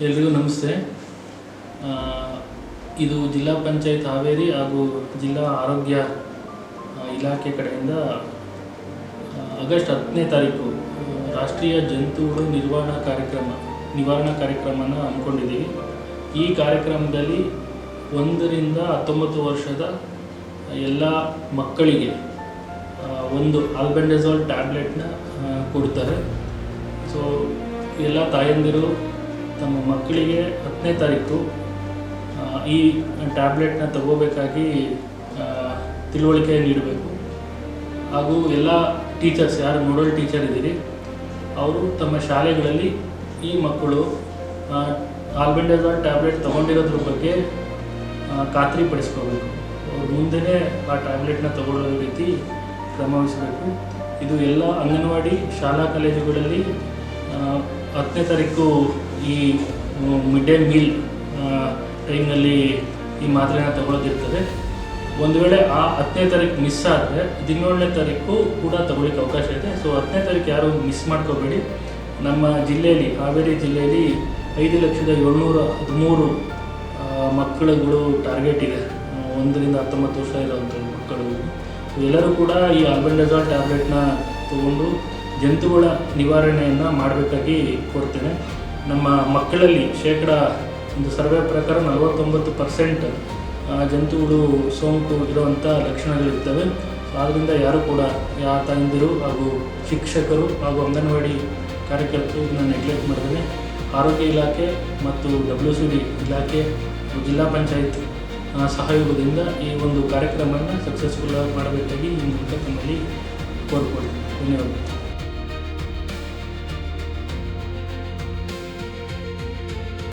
ಎಲ್ರಿಗೂ ನಮಸ್ತೆ. ಇದು ಜಿಲ್ಲಾ ಪಂಚಾಯತ್ ಹಾವೇರಿ ಹಾಗೂ ಜಿಲ್ಲಾ ಆರೋಗ್ಯ ಇಲಾಖೆ ಕಡೆಯಿಂದ ಆಗಸ್ಟ್ 10ನೇ ತಾರೀಕು ರಾಷ್ಟ್ರೀಯ ಜಂತುಹುಳು ನಿವಾರಣಾ ಕಾರ್ಯಕ್ರಮನ ಹಮ್ಮಿಕೊಂಡಿದ್ದೀವಿ. ಈ ಕಾರ್ಯಕ್ರಮದಲ್ಲಿ 1 ರಿಂದ 19 ವರ್ಷದ ಎಲ್ಲ ಮಕ್ಕಳಿಗೆ ಒಂದು ಆಲ್ಬೆಂಡಜೋಲ್ ಟ್ಯಾಬ್ಲೆಟ್ನ ಕೊಡ್ತಾರೆ. ಸೊ ಎಲ್ಲ ತಾಯಂದಿರು ತಮ್ಮ ಮಕ್ಕಳಿಗೆ 10ನೇ ತಾರೀಕು ಈ ಟ್ಯಾಬ್ಲೆಟ್ನ ತಗೋಬೇಕಾಗಿ ತಿಳುವಳಿಕೆ ನೀಡಬೇಕು. ಹಾಗೂ ಎಲ್ಲ ಟೀಚರ್ಸ್, ಯಾರು ನೋಡಲ್ ಟೀಚರ್ ಇದ್ದೀರಿ, ಅವರು ತಮ್ಮ ಶಾಲೆಗಳಲ್ಲಿ ಈ ಮಕ್ಕಳು ಆಲ್ಬೆಂಡಜೋಲ್ ಟ್ಯಾಬ್ಲೆಟ್ ತೊಗೊಂಡಿರೋದ್ರ ಬಗ್ಗೆ ಖಾತ್ರಿಪಡಿಸ್ಕೋಬೇಕು. ಅವ್ರು ಮುಂದೆನೇ ಆ ಟ್ಯಾಬ್ಲೆಟ್ನ ತಗೊಳ್ಳೋ ರೀತಿ ಕ್ರಮವಹಿಸಬೇಕು. ಇದು ಎಲ್ಲ ಅಂಗನವಾಡಿ ಶಾಲಾ ಕಾಲೇಜುಗಳಲ್ಲಿ 10ನೇ ತಾರೀಕು ಈ ಮಿಡ್ ಡೇ ಮೀಲ್ ಟೈಮ್ನಲ್ಲಿ ಈ ಮಾತ್ರೆನ ತಗೊಳ್ಳೋದಿರ್ತದೆ. ಒಂದು ವೇಳೆ ಆ 10ನೇ ತಾರೀಕು ಮಿಸ್ ಆದರೆ 17ನೇ ತಾರೀಕು ಕೂಡ ತಗೊಳ್ಳಿಕ್ಕೆ ಅವಕಾಶ ಇದೆ. ಸೊ 10ನೇ ತಾರೀಕು ಯಾರು ಮಿಸ್ ಮಾಡ್ಕೋಬೇಡಿ. ನಮ್ಮ ಜಿಲ್ಲೆಯಲ್ಲಿ, ಹಾವೇರಿ ಜಿಲ್ಲೆಯಲ್ಲಿ 5,713 ಮಕ್ಕಳುಗಳು ಟಾರ್ಗೆಟ್ ಇದೆ, 1 ರಿಂದ 19 ವರ್ಷ ಇರೋವಂಥ ಮಕ್ಕಳು. ಎಲ್ಲರೂ ಕೂಡ ಈ ಆಲ್ಬೆಂಡಜೋಲ್ ಟ್ಯಾಬ್ಲೆಟ್ನ ತಗೊಂಡು ಜಂತುಹುಳ ನಿವಾರಣೆಯನ್ನು ಮಾಡಬೇಕಾಗಿ ಕೋರ್ತೇನೆ. ನಮ್ಮ ಮಕ್ಕಳಲ್ಲಿ ಒಂದು ಸರ್ವೆ ಪ್ರಕಾರ 49% ಜಂತುಹುಳು ಸೋಂಕು ಇರುವಂಥ ಲಕ್ಷಣಗಳಿರ್ತವೆ. ಆದ್ದರಿಂದ ಯಾರು ಕೂಡ ತಾಯಂದಿರು ಹಾಗೂ ಶಿಕ್ಷಕರು ಹಾಗೂ ಅಂಗನವಾಡಿ ಕಾರ್ಯಕರ್ತರು ಇದನ್ನು ನೆಗ್ಲೆಕ್ಟ್ ಮಾಡಿದರೆ ಆರೋಗ್ಯ ಇಲಾಖೆ ಮತ್ತು WCD ಇಲಾಖೆ, ಜಿಲ್ಲಾ ಪಂಚಾಯತ್ ಸಹಯೋಗದಿಂದ ಈ ಒಂದು ಕಾರ್ಯಕ್ರಮವನ್ನು ಸಕ್ಸಸ್ಫುಲ್ ಮಾಡಬೇಕಾಗಿ ಈ ಮೂಲಕ ತಮ್ಮಲ್ಲಿ ಕೋರ್ಕೊಳ್ಳಿ. ಧನ್ಯವಾದ.